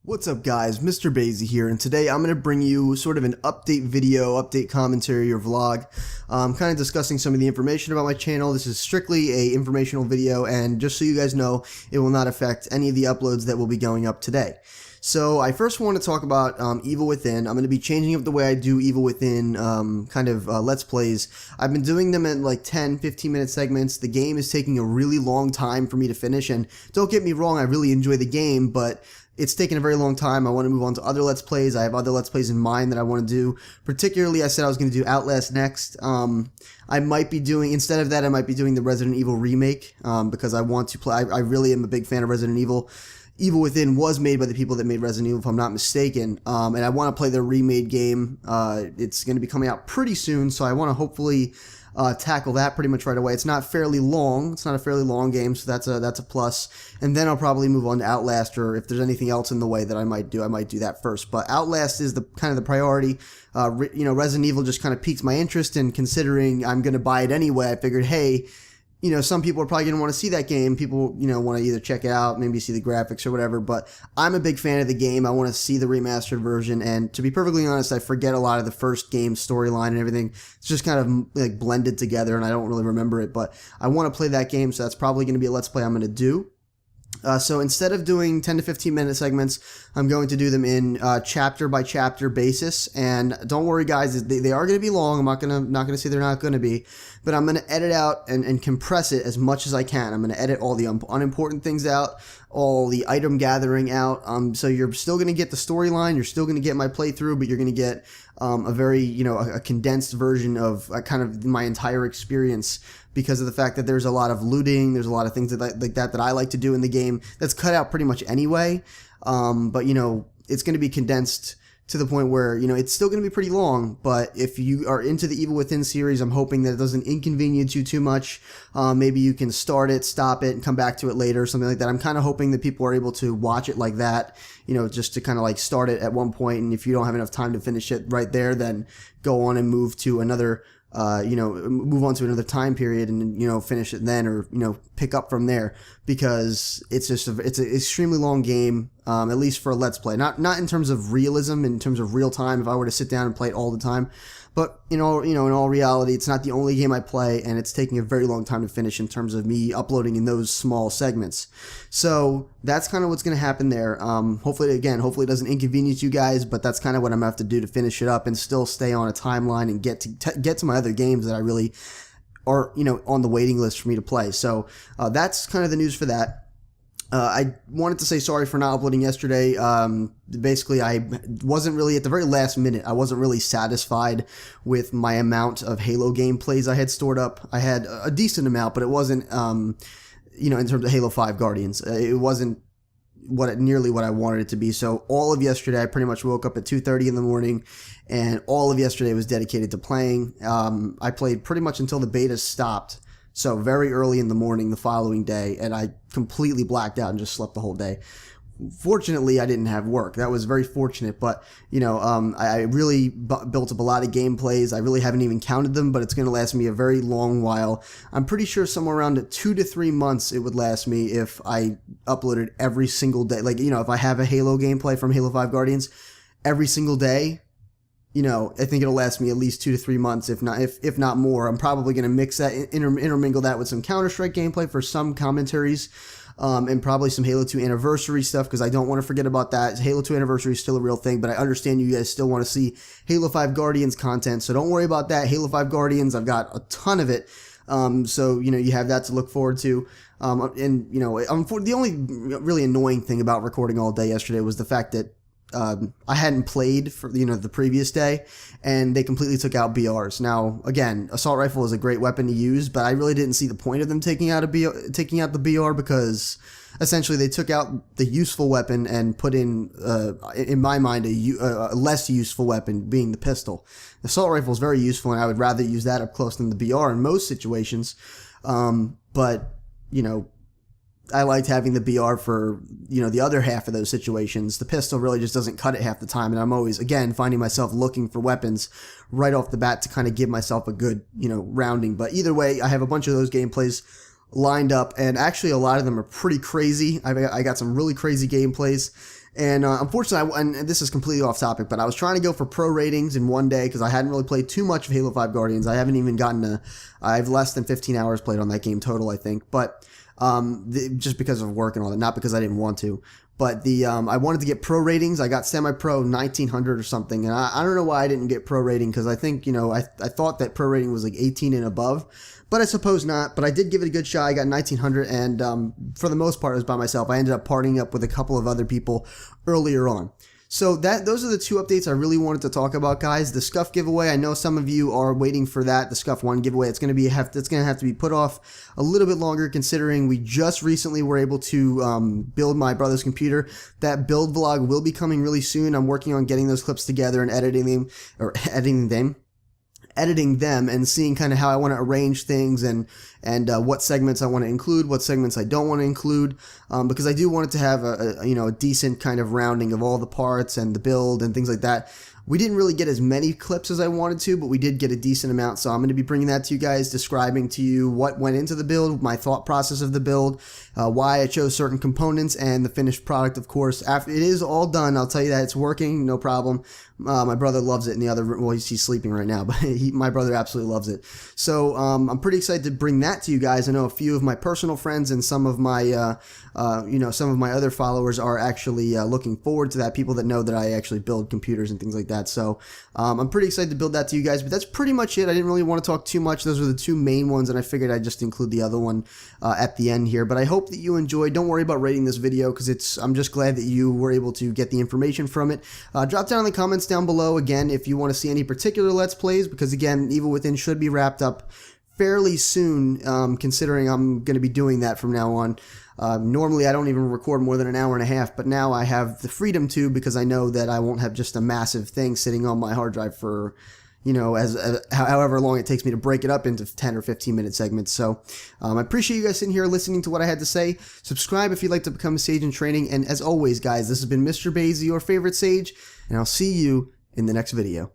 What's up guys, Mr. Basie here, and today I'm going to bring you sort of an update video, update commentary or vlog, kind of discussing some of the information about my channel. This is strictly a informational video, and just so you guys know, it will not affect any of the uploads that will be going up today. So I first want to talk about Evil Within. I'm going to be changing up the way I do Evil Within Let's Plays. I've been doing them in like 10-15 minute segments. The game is taking a really long time for me to finish, and don't get me wrong, I really enjoy the game, but it's taken a very long time. I want to move on to other Let's Plays. I have other Let's Plays in mind that I want to do. Particularly, I said I was going to do Outlast next. I might be doing, instead of that, I might be doing the Resident Evil remake, because I want to play. I really am a big fan of Resident Evil. Evil Within was made by the people that made Resident Evil, if I'm not mistaken, and I want to play their remade game. It's going to be coming out pretty soon, so I want to hopefully tackle that pretty much right away. It's not fairly long. It's not a fairly long game, so that's a plus. And then I'll probably move on to Outlast, or if there's anything else in the way that I might do that first. But Outlast is the kind of the priority. Resident Evil just kind of piques my interest, and considering I'm going to buy it anyway, I figured, hey, some people are probably going to want to see that game. People, want to either check it out, maybe see the graphics or whatever, but I'm a big fan of the game. I want to see the remastered version, and to be perfectly honest, I forget a lot of the first game storyline and everything. It's just kind of like blended together, and I don't really remember it, but I want to play that game, so that's probably going to be a Let's Play I'm going to do. So instead of doing 10 to 15 minute segments, I'm going to do them in chapter by chapter basis. And don't worry, guys, they are going to be long. I'm not going to say they're not going to be, but I'm going to edit out and compress it as much as I can. I'm going to edit all the unimportant things out, all the item gathering out. So you're still going to get the storyline. You're still going to get my playthrough, but you're going to get a very, a condensed version of kind of my entire experience, because of the fact that there's a lot of looting, there's a lot of things that I like to do in the game that's cut out pretty much anyway. But it's going to be condensed to the point where, it's still going to be pretty long, but if you are into the Evil Within series, I'm hoping that it doesn't inconvenience you too much. Maybe you can start it, stop it, and come back to it later, something like that. I'm kind of hoping that people are able to watch it like that, just to kind of like start it at one point, and if you don't have enough time to finish it right there, then go on and move to another move on to another time period and, finish it then, or, pick up from there, because it's just it's an extremely long game, at least for a Let's Play. Not in terms of realism, in terms of real time, if I were to sit down and play it all the time. But, in all reality, it's not the only game I play, and it's taking a very long time to finish in terms of me uploading in those small segments. So that's kind of what's going to happen there. Hopefully it doesn't inconvenience you guys, but that's kind of what I'm going to have to do to finish it up and still stay on a timeline and get to my other games that I really are, on the waiting list for me to play. So that's kind of the news for that. I wanted to say sorry for not uploading yesterday. Basically, I wasn't really, at the very last minute, I wasn't really satisfied with my amount of Halo gameplays I had stored up. I had a decent amount, but it wasn't, in terms of Halo 5 Guardians, it wasn't nearly what I wanted it to be. So all of yesterday, I pretty much woke up at 2:30 in the morning, and all of yesterday was dedicated to playing. I played pretty much until the beta stopped. So very early in the morning the following day, and I completely blacked out and just slept the whole day. Fortunately, I didn't have work. That was very fortunate, but, I really built up a lot of gameplays. I really haven't even counted them, but it's going to last me a very long while. I'm pretty sure somewhere around 2 to 3 months it would last me if I uploaded every single day. Like, if I have a Halo gameplay from Halo 5 Guardians every single day, I think it'll last me at least 2 to 3 months, if not more. I'm probably going to mix that, intermingle that with some Counter-Strike gameplay for some commentaries, and probably some Halo 2 Anniversary stuff, because I don't want to forget about that. Halo 2 Anniversary is still a real thing, but I understand you guys still want to see Halo 5 Guardians content, so don't worry about that. Halo 5 Guardians, I've got a ton of it, so, you have that to look forward to. The only really annoying thing about recording all day yesterday was the fact that I hadn't played for, the previous day, and they completely took out BRs. Now, again, assault rifle is a great weapon to use, but I really didn't see the point of them taking out the BR, because essentially they took out the useful weapon and put in my mind, a less useful weapon, being the pistol. The assault rifle is very useful, and I would rather use that up close than the BR in most situations. But, I liked having the BR for, the other half of those situations. The pistol really just doesn't cut it half the time, and I'm always, again, finding myself looking for weapons right off the bat to kind of give myself a good, rounding. But either way, I have a bunch of those gameplays lined up, and actually a lot of them are pretty crazy. I got some really crazy gameplays, And unfortunately, and this is completely off topic, but I was trying to go for pro ratings in one day because I hadn't really played too much of Halo 5 Guardians. I haven't even gotten I have less than 15 hours played on that game total, I think. But just because of work and all that, not because I didn't want to. But I wanted to get pro ratings. I got semi-pro 1900 or something, and I don't know why I didn't get pro rating, because I think, I thought that pro rating was like 18 and above, but I suppose not. But I did give it a good shot. I got 1900, and for the most part, it was by myself. I ended up partying up with a couple of other people earlier on. So those are the two updates I really wanted to talk about, guys. The Scuff giveaway, I know some of you are waiting for that. The Scuff 1 giveaway, it's going to have to be put off a little bit longer, considering we just recently were able to build my brother's computer. That build vlog will be coming really soon. I'm working on getting those clips together and editing them and seeing kind of how I want to arrange things and what segments I want to include, what segments I don't want to include, because I do want it to have a decent kind of rounding of all the parts and the build and things like that. We didn't really get as many clips as I wanted to, but we did get a decent amount, so I'm going to be bringing that to you guys, describing to you what went into the build, my thought process of the build, why I chose certain components, and the finished product, of course. After it is all done, I'll tell you that it's working, no problem. My brother loves it in the other room. Well, he's sleeping right now, but my brother absolutely loves it. So I'm pretty excited to bring that to you guys. I know a few of my personal friends and some of my, some of my other followers are actually looking forward to that. People that know that I actually build computers and things like that. So I'm pretty excited to build that to you guys. But that's pretty much it. I didn't really want to talk too much. Those are the two main ones, and I figured I'd just include the other one at the end here. But I hope that you enjoyed. Don't worry about rating this video, because I'm just glad that you were able to get the information from it. Drop down in the comments down below again if you want to see any particular Let's Plays, because again, Evil Within should be wrapped up fairly soon, considering I'm going to be doing that from now on. Normally I don't even record more than an hour and a half, but now I have the freedom to, because I know that I won't have just a massive thing sitting on my hard drive for, however long it takes me to break it up into 10 or 15 minute segments. So I appreciate you guys sitting here listening to what I had to say. Subscribe if you'd like to become a Sage in training, and as always, guys, this has been Mr. Basie, your favorite Sage, and I'll see you in the next video.